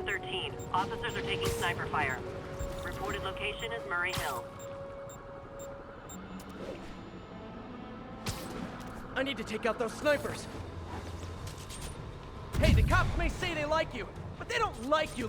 1013. Officers are taking sniper fire. Reported location is Murray Hill. I need to take out those snipers. Hey, the cops may say they like you, but they don't like you.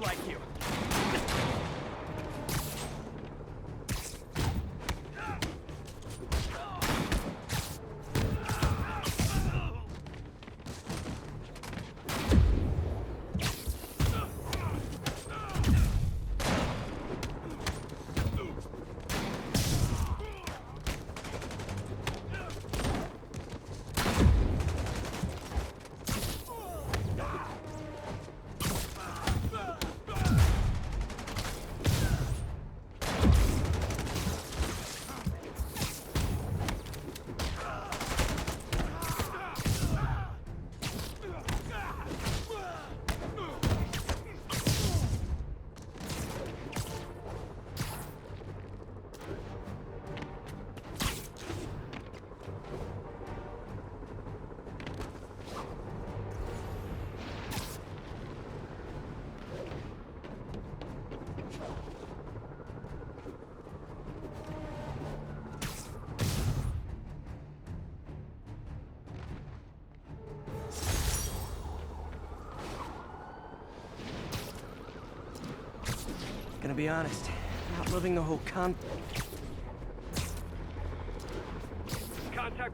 Gonna be honest, not living the whole Contact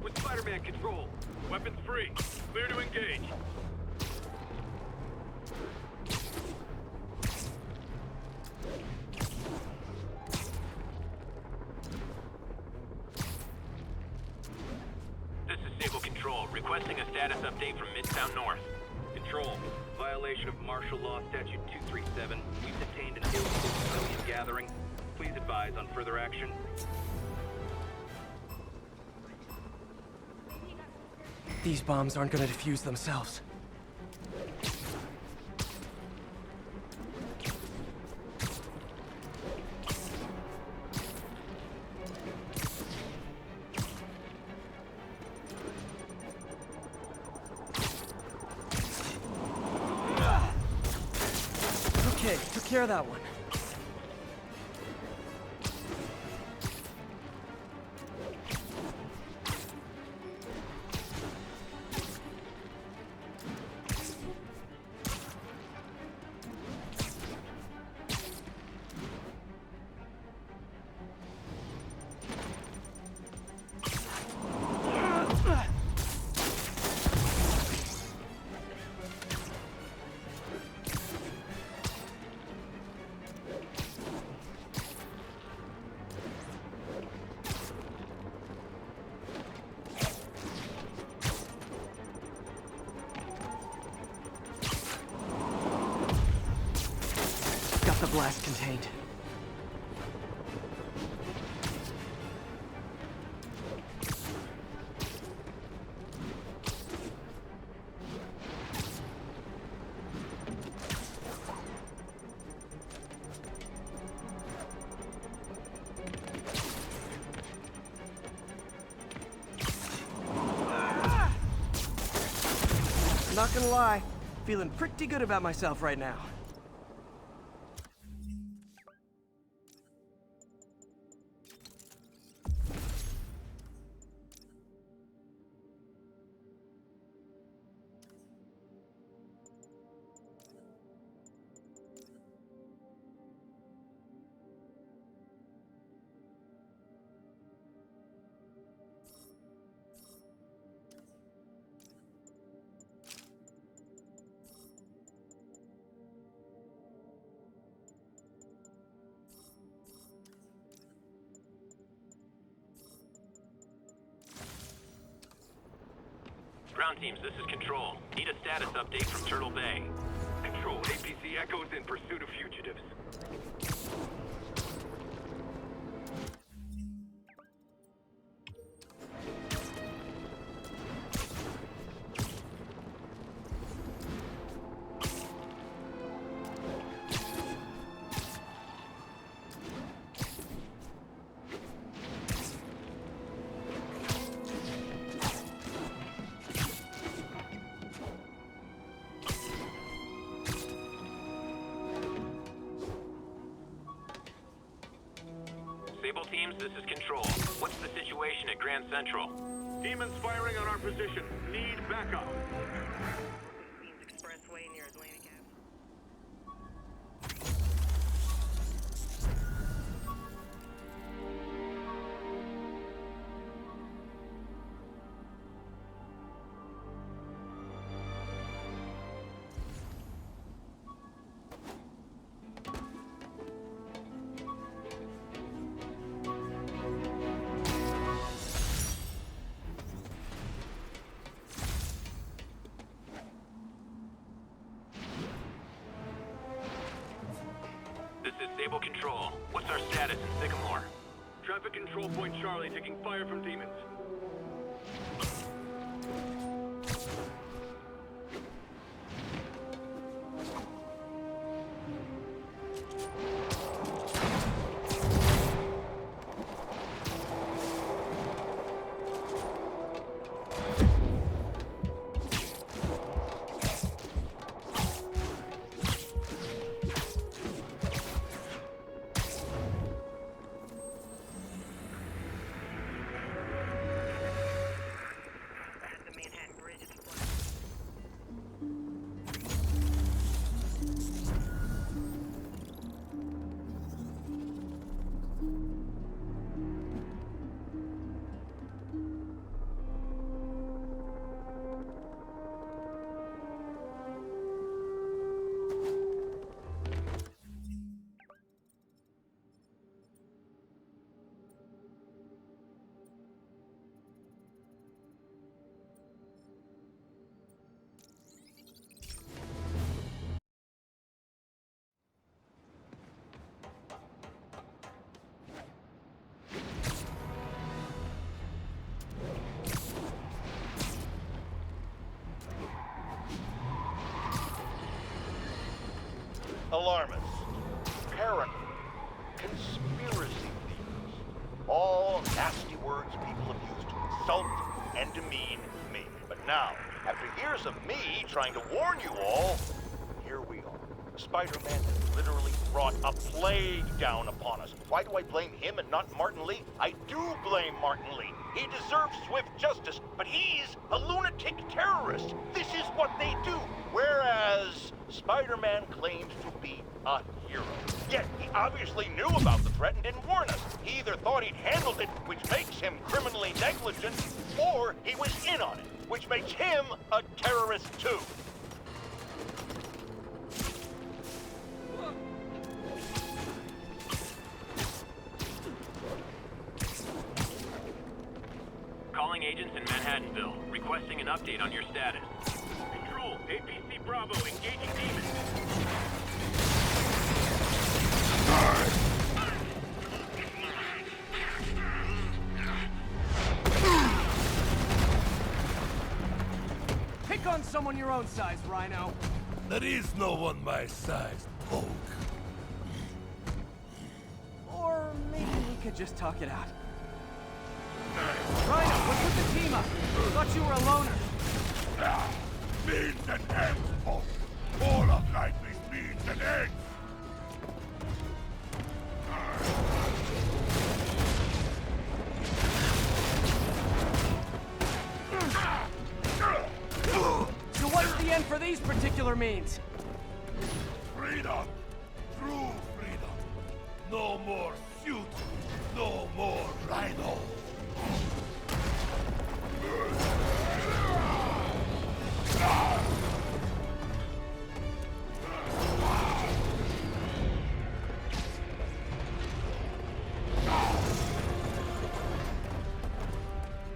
with Spider-Man control. Weapons free. Clear to engage. This is Sable Control, requesting a status update from Midtown North. Control, violation of Martial Law Statute 237. We've detained an illegal civilian gathering. Please advise on further action. These bombs aren't gonna defuse themselves. Okay, took care of that one. Got the blast contained. Not gonna lie, feeling pretty good about myself right now. Ground teams, this is Control. Need a status update from Turtle Bay. Control, APC Echo's in pursuit of fugitives. teams, this is Control. What's the situation at Grand Central? Demons firing on our position. Need backup. Queens Expressway near Atlantic Ave. This is Sable Control. What's our status in Sycamore? Traffic control point Charlie taking fire from demons. The Manhattan Bridge is flooded. Alarmists, paranoid, conspiracy theorists, all nasty words people have used to insult and demean me. But now, after years of me trying to warn you all, here we are. Spider-Man has literally brought a plague down upon us. Why do I blame him and not Martin Lee? I do blame Martin Lee. He deserves swift justice, but he's a lunatic terrorist. This is what they do. Whereas Spider-Man claims to be a hero. Yet he obviously knew about the threat and didn't warn us. He either thought he'd handled it, which makes him criminally negligent, or he was in on it, which makes him a terrorist too. Calling agents in Manhattanville, requesting an update on your status. Control, APC Bravo, engaging demons. Pick on someone your own size, Rhino. There is no one my size, Hulk. Or maybe we could just talk it out. Rhino, what's with the team up? Thought you were a loner. Means and ends, Hulk. All of life is means and ends. So what's the end for these particular means? Freedom. True freedom. No more suit. No more Rhino.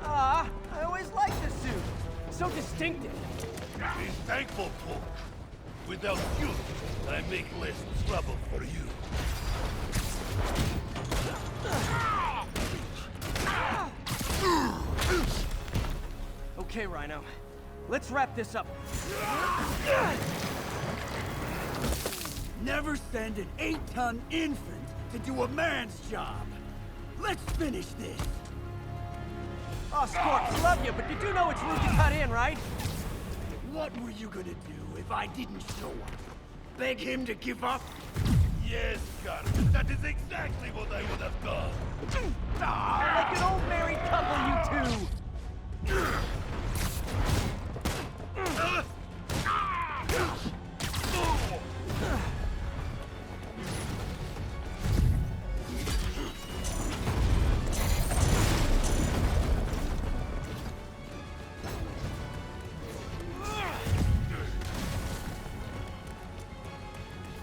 I always liked this suit. So distinctive. Be thankful, Hulk. Without you, I make less trouble for you. Okay, Rhino. Let's wrap this up. Never send an 8-ton infant to do a man's job. Let's finish this. Oh, Scorps, love you, but you do know it's rude to cut in, right? What were you gonna do if I didn't show up? Beg him to give up? Yes, Gargan, that is exactly what I would have done. Ah, like an old married couple, you two!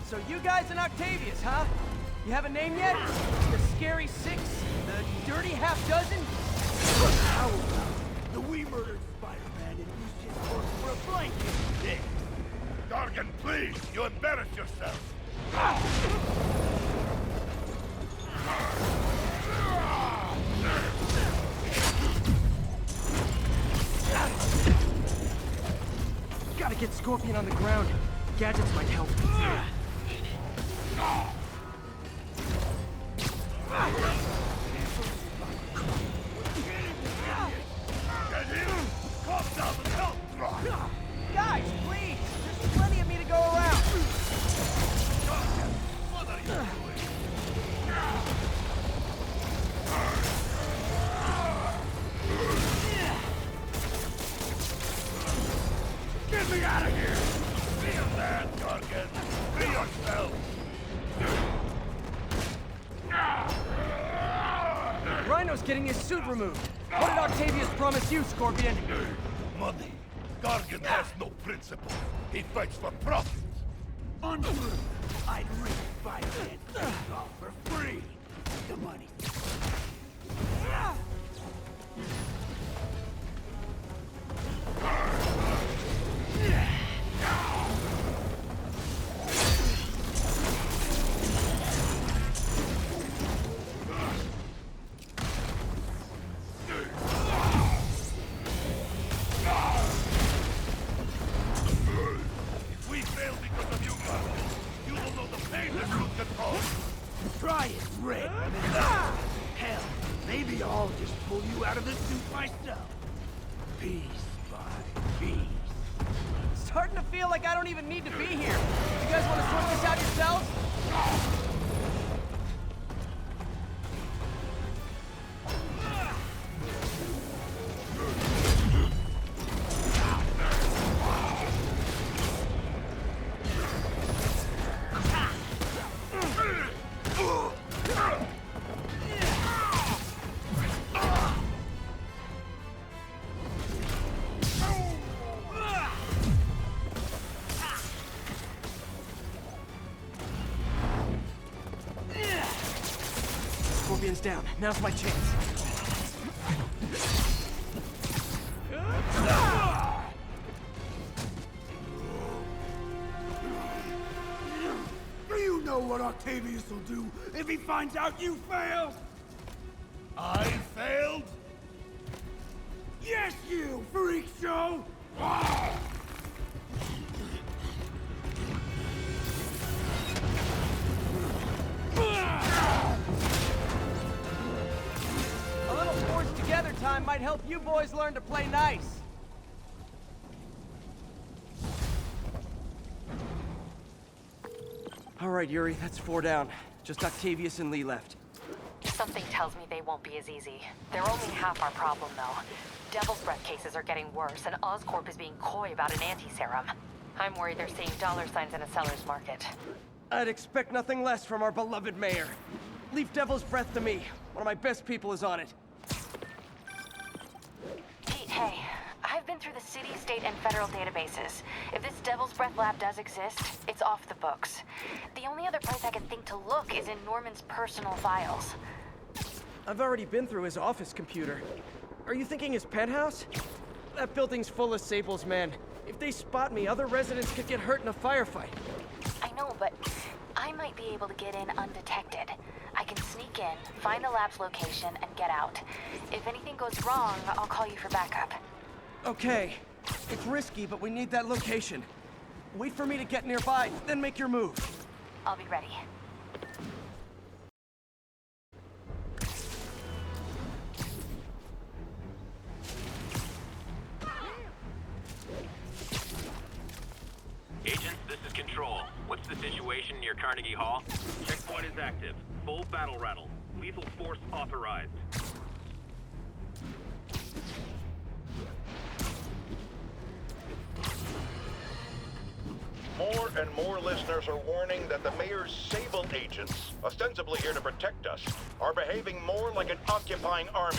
So you guys in Octavius, huh? You have a name yet? The Scary Six? The Dirty Half Dozen? How about the we murdered Spider-Man and used his corpse for a blanket instead? Gargan, please, you embarrass yourself. Gotta get Scorpion on the ground. Gadgets might help. Get him! Calm down and help, Rock! Guys, please! There's plenty of me to go around! Gargan, what are you doing? Get me out of here! Be a man, Gargan! Be yourself! Rhino's getting his suit removed. What did Octavius promise you, Scorpion? Money. Gargan has no principles. He fights for profit. Untrue. I'd rip Spider-Man's face off for free. The money. If we fail because of you, Gargan, you will know the pain this suit can cause. Try it, Red. Hell, maybe I'll just pull you out of the suit myself. Piece by piece. Starting to feel like I don't even need to be here. You guys want to sort this out yourselves? Scorpion's down. Now's my chance. Do you know what Octavius will do if he finds out you failed? I failed? Yes, you freak show! A little forged together time might help you boys learn to play nice. All right, Yuri, that's 4 down. Just Octavius and Lee left. Something tells me they won't be as easy. They're only half our problem, though. Devil's Breath cases are getting worse, and Oscorp is bebeing coy about an anti-serum. I'm worried they're seeing dollar signs in a seller's market. I'd expect nothing less from our beloved mayor. Leave Devil's Breath to me. One of my best people is on it. Pete, hey. I've been through the city, state, and federal databases. If this Devil's Breath lab does exist, it's off the books. The only other place I can think to look is in Norman's personal files. I've already been through his office computer. Are you thinking his penthouse? That building's full of Sables, man. If they spot me, other residents could get hurt in a firefight. I know, but I might be able to get in undetected. I can sneak in, find the lab's location, and get out. If anything goes wrong, I'll call you for backup. Okay. It's risky, but we need that location. Wait for me to get nearby, then make your move. I'll be ready. Agents, this is Control. What's the situation near Carnegie Hall. Checkpoint is active. Full battle rattle. Lethal force authorized. More and more listeners are warning that the mayor's Sable agents, ostensibly here to protect us, are behaving more like an occupying army.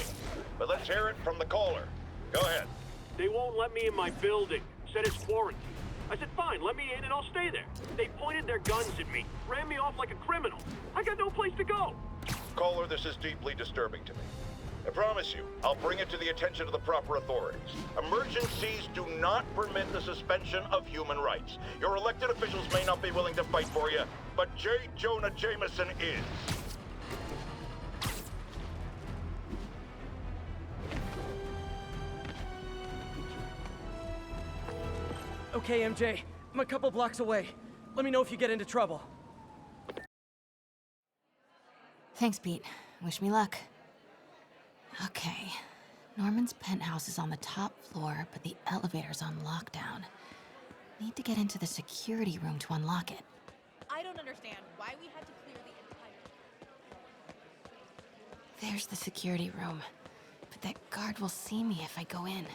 But let's hear it from the caller. Go ahead. They won't let me in my building. Said it's quarantine. I said, fine, let me in and I'll stay there. They pointed their guns at me, ran me off like a criminal. I got no place to go. Caller, this is deeply disturbing to me. I promise you, I'll bring it to the attention of the proper authorities. Emergencies do not permit the suspension of human rights. Your elected officials may not be willing to fight for you, but J. Jonah Jameson is. Okay, MJ. I'm a couple blocks away. Let me know if you get into trouble. Thanks, Pete. Wish me luck. Okay. Norman's penthouse is on the top floor, but the elevator's on lockdown. Need to get into the security room to unlock it. I don't understand why we had to clear the entire... There's the security room. But that guard will see me if I go in.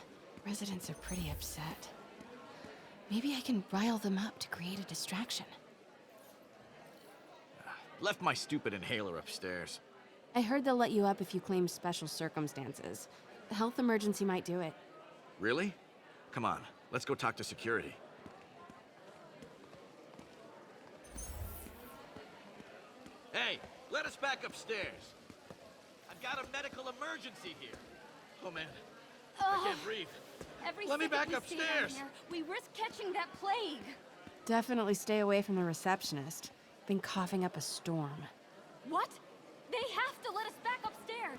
Residents are pretty upset. Maybe I can rile them up to create a distraction. Left my stupid inhaler upstairs. I heard they'll let you up if you claim special circumstances. A health emergency might do it. Really? Come on, let's go talk to security. Hey, let us back upstairs. I've got a medical emergency here. Oh man, I can't breathe. Let me back upstairs. We risk catching that plague. Definitely stay away from the receptionist. Been coughing up a storm. What? They have to let us back upstairs.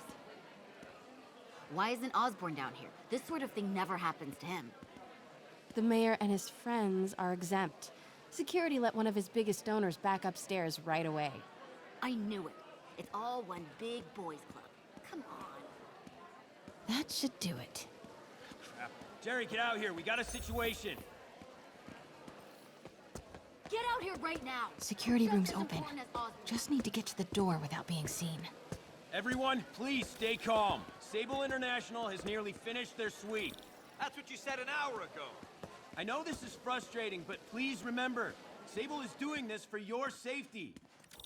Why isn't Osborn down here? This sort of thing never happens to him. The mayor and his friends are exempt. Security let one of his biggest donors back upstairs right away. I knew it. It's all one big boys club. Come on. That should do it. Jerry, get out here. We got a situation. Get out here right now. Security room's as open. important as Osborn. Just need to get to the door without being seen. Everyone, please stay calm. Sable International has nearly finished their sweep. That's what you said an hour ago. I know this is frustrating, but please remember, Sable is doing this for your safety.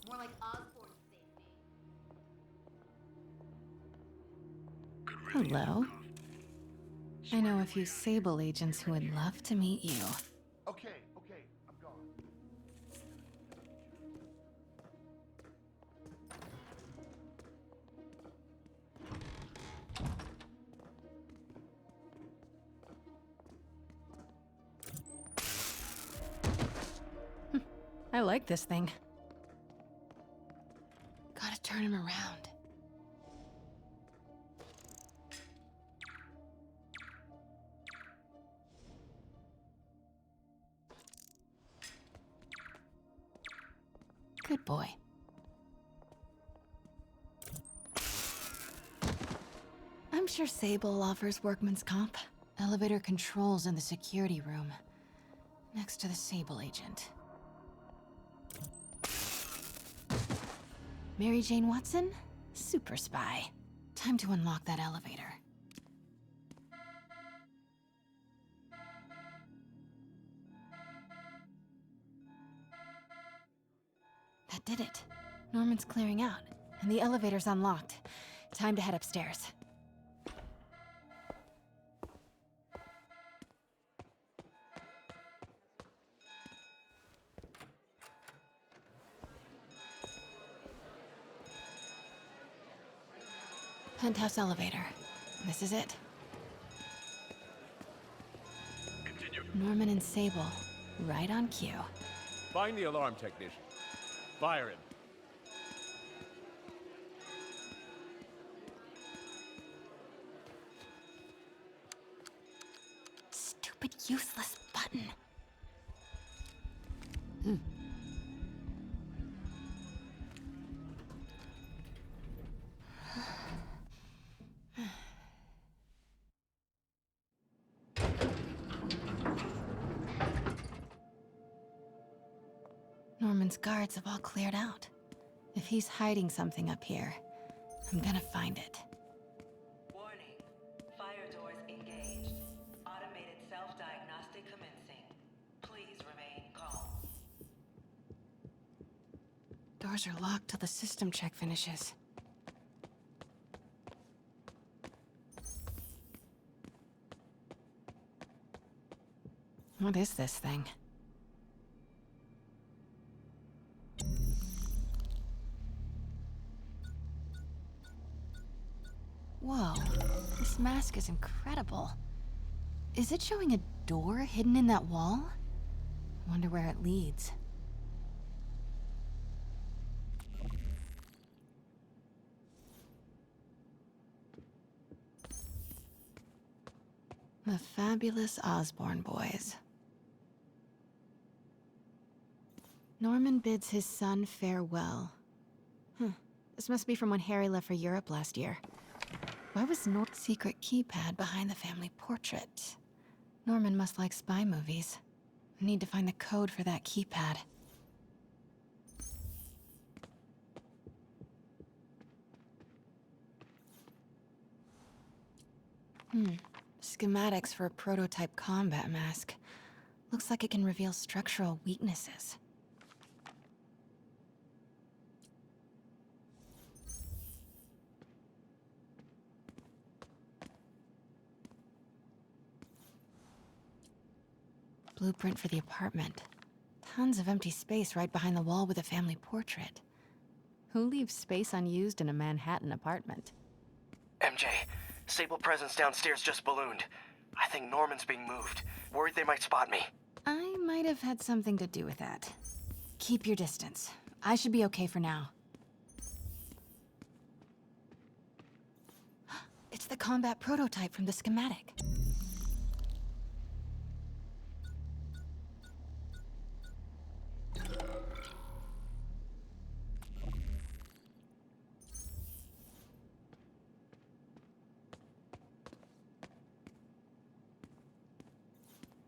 More like Osborn's safety. Hello. I know a few Sable agents who would love to meet you. Okay, I'm gone. I like this thing. Gotta turn him around. Good boy. I'm sure Sable offers workman's comp. Elevator controls in the security room, next to the Sable agent. Mary Jane Watson? Super spy. Time to unlock that elevator. That did it. Norman's clearing out, and the elevator's unlocked. Time to head upstairs. Penthouse elevator. This is it. Continue. Norman and Sable, right on cue. Find the alarm technician. Fire him. Stupid, useless button. Norman's guards have all cleared out. If he's hiding something up here, I'm gonna find it. Warning. Fire doors engaged. Automated self-diagnostic commencing. Please remain calm. Doors are locked till the system check finishes. What is this thing? Whoa, this mask is incredible. Is it showing a door hidden in that wall? Wonder where it leads. The fabulous Osborn boys. Norman bids his son farewell. This must be from when Harry left for Europe last year. Why was Norman's secret keypad behind the family portrait? Norman must like spy movies. I need to find the code for that keypad. Schematics for a prototype combat mask. Looks like it can reveal structural weaknesses. Blueprint for the apartment. Tons of empty space right behind the wall with a family portrait. Who leaves space unused in a Manhattan apartment? MJ, Sable presence downstairs just ballooned. I think Norman's being moved. Worried they might spot me. I might have had something to do with that. Keep your distance. I should be okay for now. It's the combat prototype from the schematic.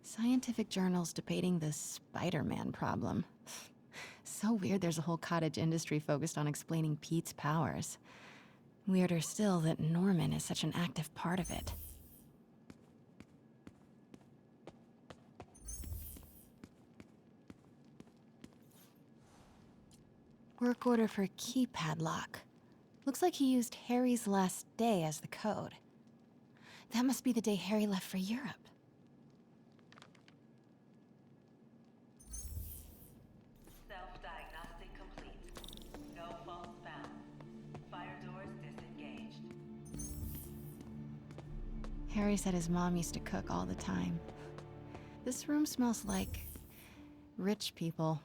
Scientific journals debating the Spider-Man problem. So weird there's a whole cottage industry focused on explaining Pete's powers. Weirder still that Norman is such an active part of it. Work order for keypad lock. Looks like he used Harry's last day as the code. That must be the day Harry left for Europe. Self-diagnostic complete. No faults found. Fire doors disengaged. Harry said his mom used to cook all the time. This room smells like rich people.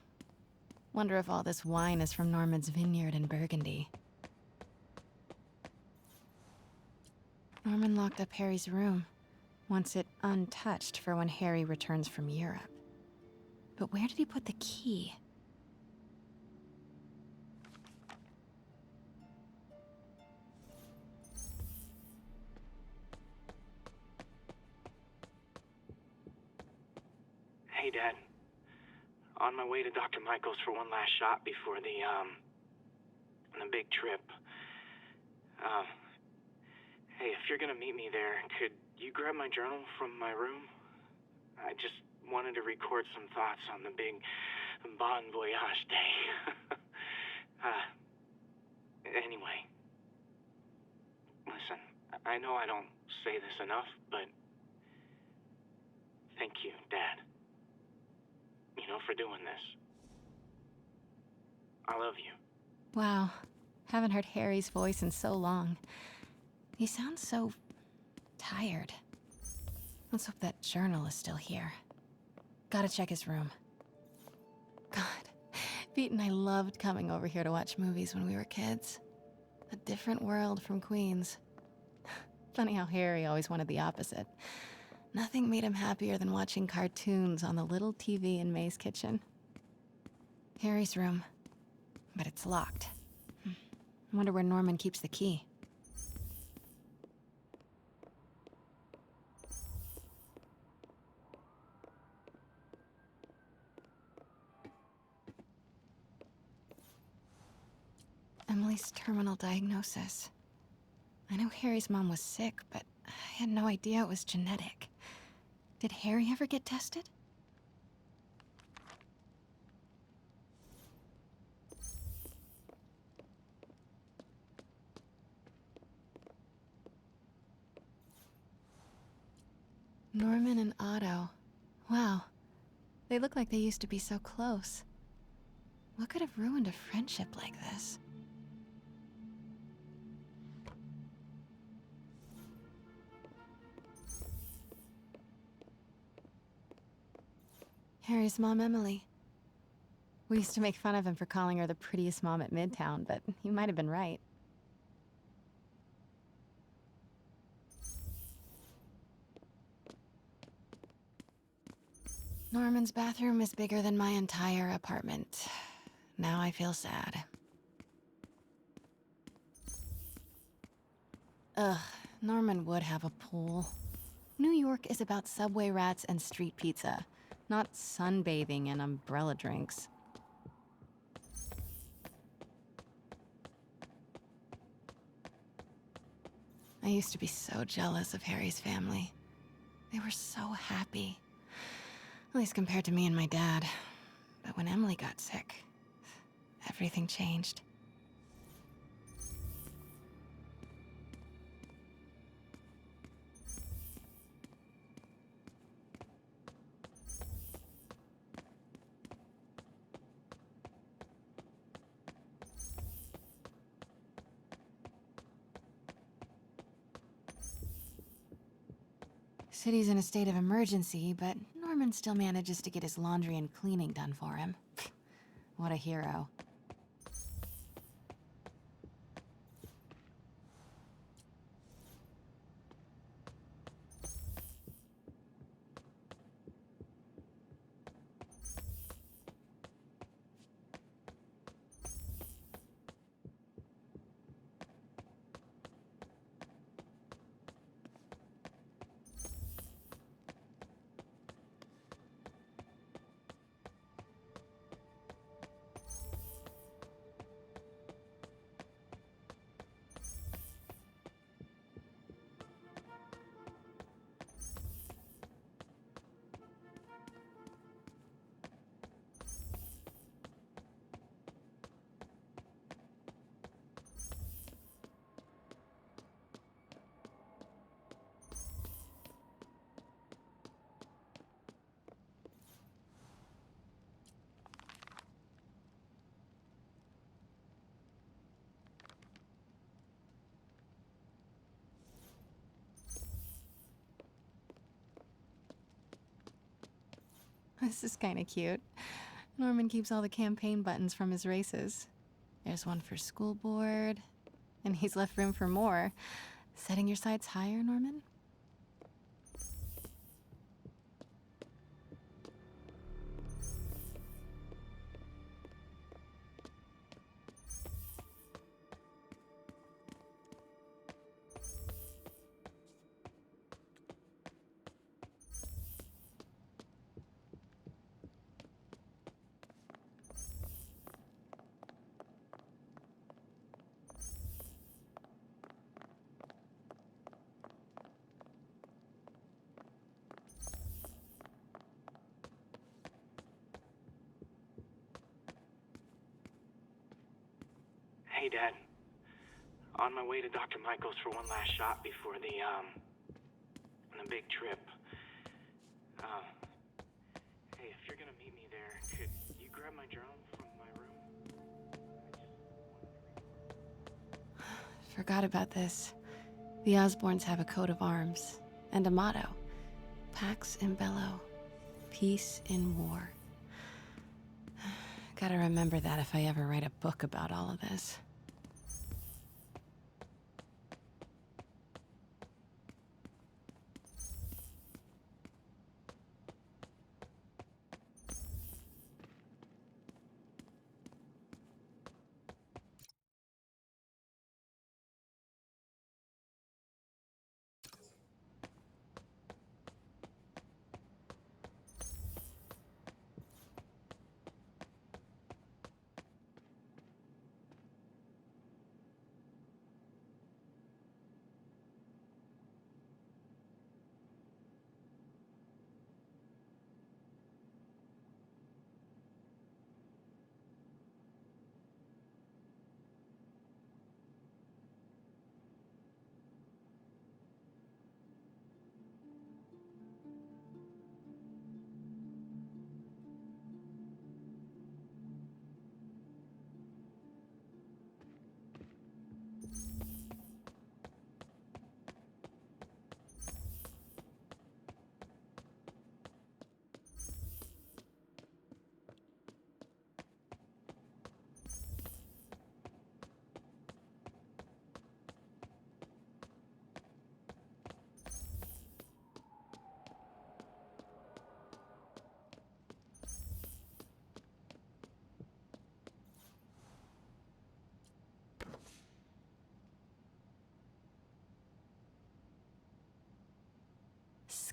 Wonder if all this wine is from Norman's vineyard in Burgundy. Norman locked up Harry's room, wants it untouched for when Harry returns from Europe. But where did he put the key? Hey, Dad. On my way to Dr. Michael's for one last shot before the big trip. Hey, if you're gonna meet me there, could you grab my journal from my room? I just wanted to record some thoughts on the big Bon Voyage day. Anyway. Listen, I know I don't say this enough, but thank you, Dad. You know, for doing this. I love you. Wow, haven't heard Harry's voice in so long. He sounds so tired. Let's hope that journal is still here. Gotta check his room. God, Pete and I loved coming over here to watch movies when we were kids. A different world from Queens. Funny how Harry always wanted the opposite. Nothing made him happier than watching cartoons on the little TV in May's kitchen. Harry's room. But it's locked. I wonder where Norman keeps the key. Emily's terminal diagnosis. I know Harry's mom was sick, but I had no idea it was genetic. Did Harry ever get tested? Norman and Otto. Wow. They look like they used to be so close. What could have ruined a friendship like this? Harry's mom, Emily. We used to make fun of him for calling her the prettiest mom at Midtown, but he might have been right. Norman's bathroom is bigger than my entire apartment. Now I feel sad. Ugh, Norman would have a pool. New York is about subway rats and street pizza, not sunbathing and umbrella drinks. I used to be so jealous of Harry's family. They were so happy. At least compared to me and my dad. But when Emily got sick, everything changed. City's in a state of emergency, but Norman still manages to get his laundry and cleaning done for him. What a hero. This is kinda cute. Norman keeps all the campaign buttons from his races. There's one for school board, and he's left room for more. Setting your sights higher, Norman? Hey, Dad. On my way to Dr. Michael's for one last shot before the big trip. Hey, if you're gonna meet me there, could you grab my journal from my room? Forgot about this. The Osborns have a coat of arms and a motto. Pax in bello, peace in war. Gotta remember that if I ever write a book about all of this.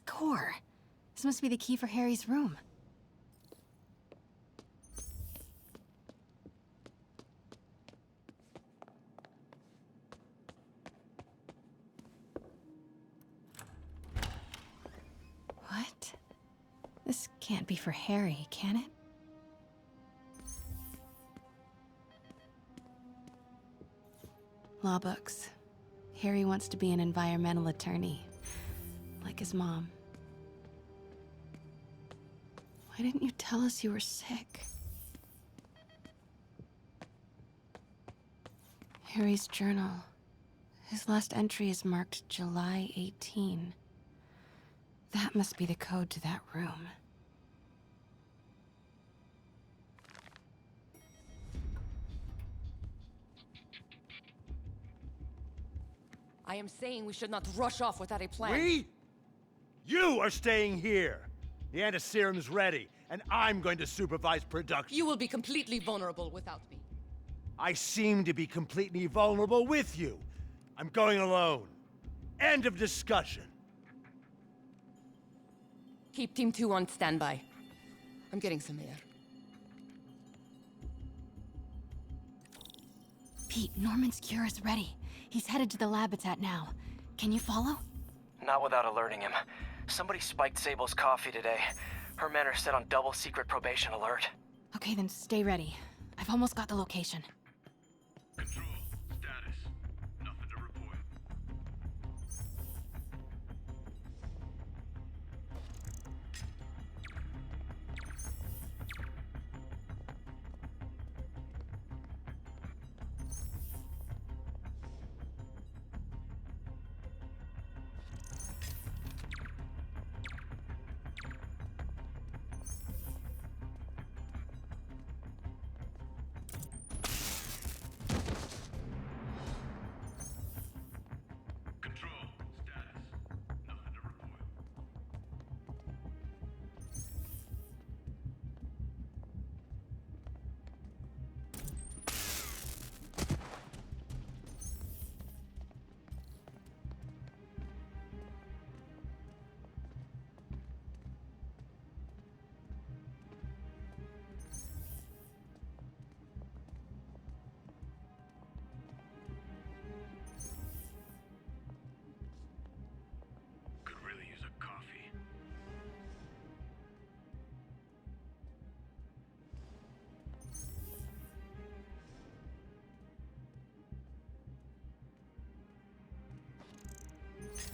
core. This must be the key for Harry's room. What? This can't be for Harry, can it? Law books. Harry wants to be an environmental attorney, like his mom. Why didn't you tell us you were sick? Harry's journal. His last entry is marked July 18. That must be the code to that room. I am saying we should not rush off without a plan. We? You are staying here. The antiserum's ready, and I'm going to supervise production. You will be completely vulnerable without me. I seem to be completely vulnerable with you. I'm going alone. End of discussion. Keep Team 2 on standby. I'm getting some air. Pete, Norman's cure is ready. He's headed to the lab it's at now. Can you follow? Not without alerting him. Somebody spiked Sable's coffee today. Her men are set on double secret probation alert. Okay, then stay ready. I've almost got the location. Control, status. Nothing to report.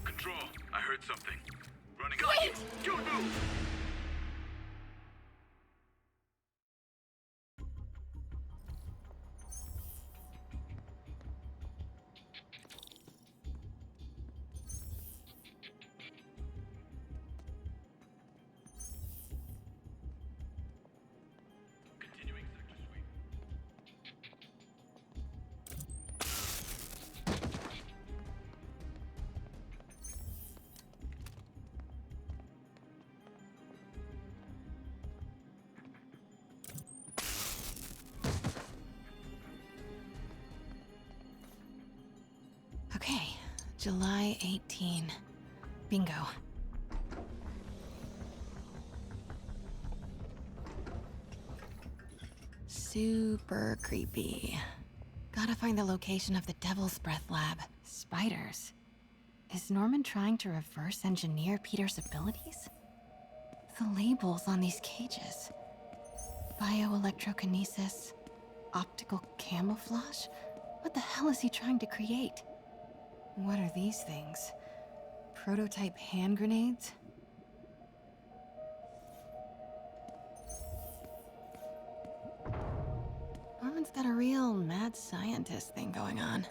Control, I heard something. Running. Quiet! Don't move! Okay, July 18. Bingo. Super creepy. Gotta find the location of the Devil's Breath lab. Spiders. Is Norman trying to reverse engineer Peter's abilities? The labels on these cages. Bioelectrokinesis. Optical camouflage? What the hell is he trying to create? What are these things? Prototype hand grenades? Norman's got a real mad scientist thing going on.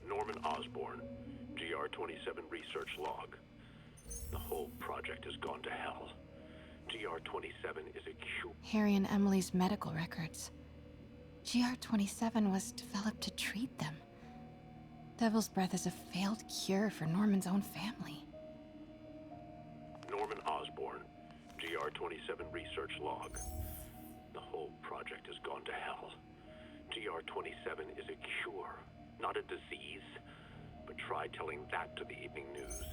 Norman Osborn, GR-27 research log. The whole project has gone to hell. GR-27 is a cure. Harry and Emily's medical records. GR-27 was developed to treat them. Devil's Breath is a failed cure for Norman's own family. Norman Osborn, GR-27 research log. The The whole project has gone to hell. GR-27 is a cure, not a disease. But try telling that to the evening news.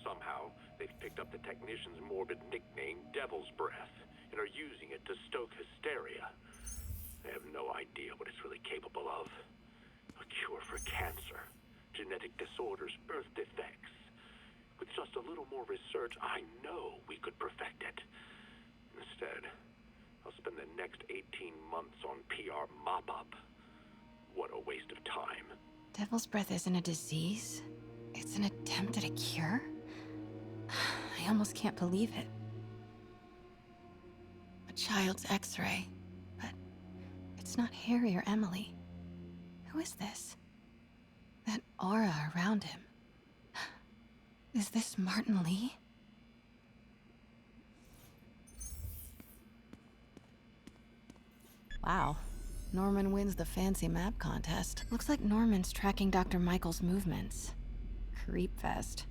Somehow, they've picked up the technician's morbid nickname, Devil's Breath, and are using it to stoke hysteria. They have no idea what it's really capable of. A cure for cancer, genetic disorders, birth defects. With just a little more research, I know we could perfect it. Instead, I'll spend the next 18 months on PR mop-up. What a waste of time. Devil's Breath isn't a disease. It's an attempt at a cure? I almost can't believe it. A child's X-ray. But it's not Harry or Emily. Who is this? That aura around him. Is this Martin Lee? Wow. Norman wins the fancy map contest. Looks like Norman's tracking Dr. Michael's movements. Creepfest.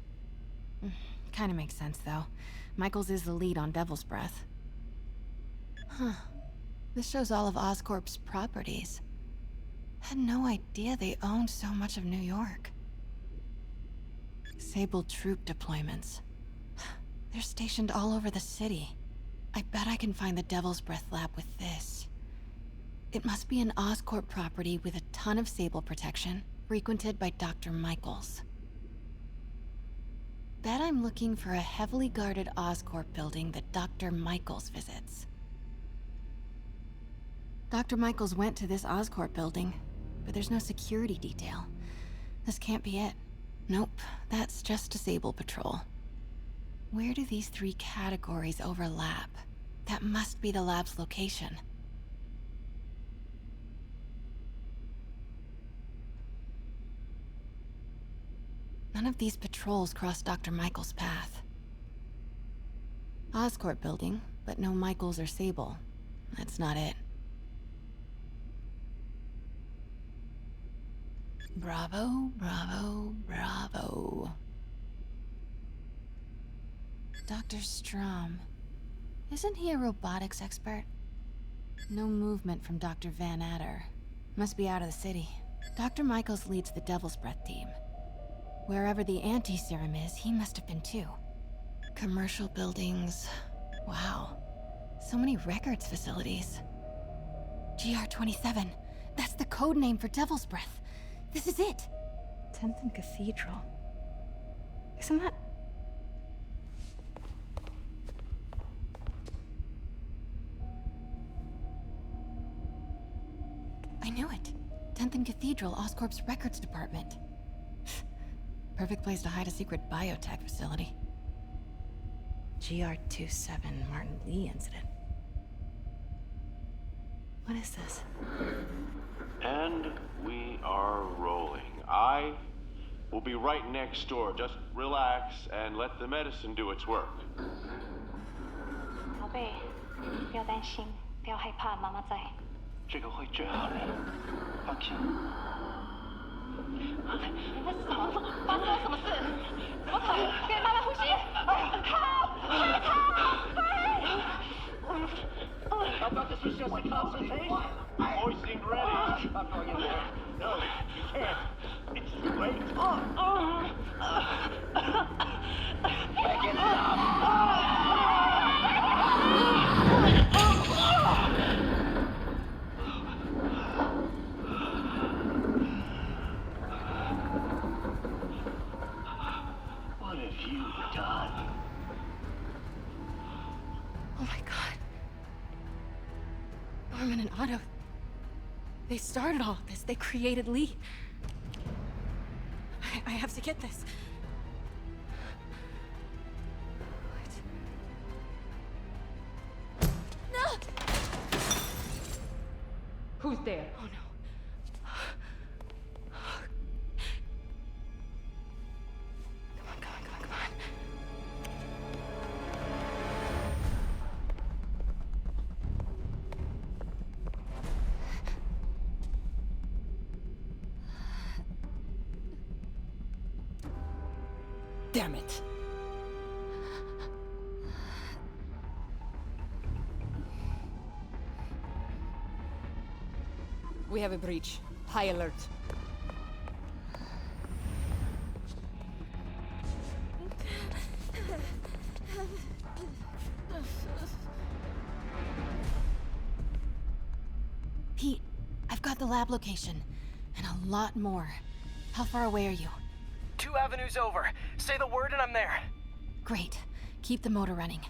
Kinda makes sense, though. Michaels is the lead on Devil's Breath. Huh. This shows all of Oscorp's properties. Had no idea they owned so much of New York. Sable troop deployments. They're stationed all over the city. I bet I can find the Devil's Breath lab with this. It must be an Oscorp property with a ton of Sable protection, frequented by Dr. Michaels. Bet I'm looking for a heavily guarded Oscorp building that Dr. Michaels visits. Dr. Michaels went to this Oscorp building, but there's no security detail. This can't be it. Nope, that's just a Sable patrol. Where do these three categories overlap? That must be the lab's location. None of these patrols cross Dr. Michaels' path. Oscorp building, but no Michaels or Sable. That's not it. Bravo, bravo, bravo. Dr. Strom. Isn't he a robotics expert? No movement from Dr. Van Adder. Must be out of the city. Dr. Michaels leads the Devil's Breath team. Wherever the anti-serum is, he must have been too. Commercial buildings. Wow. So many records facilities. GR-27. That's the code name for Devil's Breath. This is it. 10th and Cathedral. Isn't that... I knew it. 10th and Cathedral, Oscorp's records department. Perfect place to hide a secret biotech facility. GR-27 Martin Lee incident. What is this? And we are rolling. I will be right next door. Just relax and let the medicine do its work. 宝贝，不要担心，不要害怕，妈妈在。这个会治好的，放心。 你在什么？发生了什么事？怎么可能？给妈妈呼吸！好，快逃！ I've got to switch your concentration. Hoisting ready. I'm going in there. No, you can't. It's too late. Back it up. What have you done? Oh my god. Norman and Otto. They started all of this. They created Lee. I have to get this. What? No! Who's there? Oh no. Damn it. We have a breach. High alert. Pete, I've got the lab location. And a lot more. How far away are you? 2 avenues over. Say the word and I'm there. Great. Keep the motor running.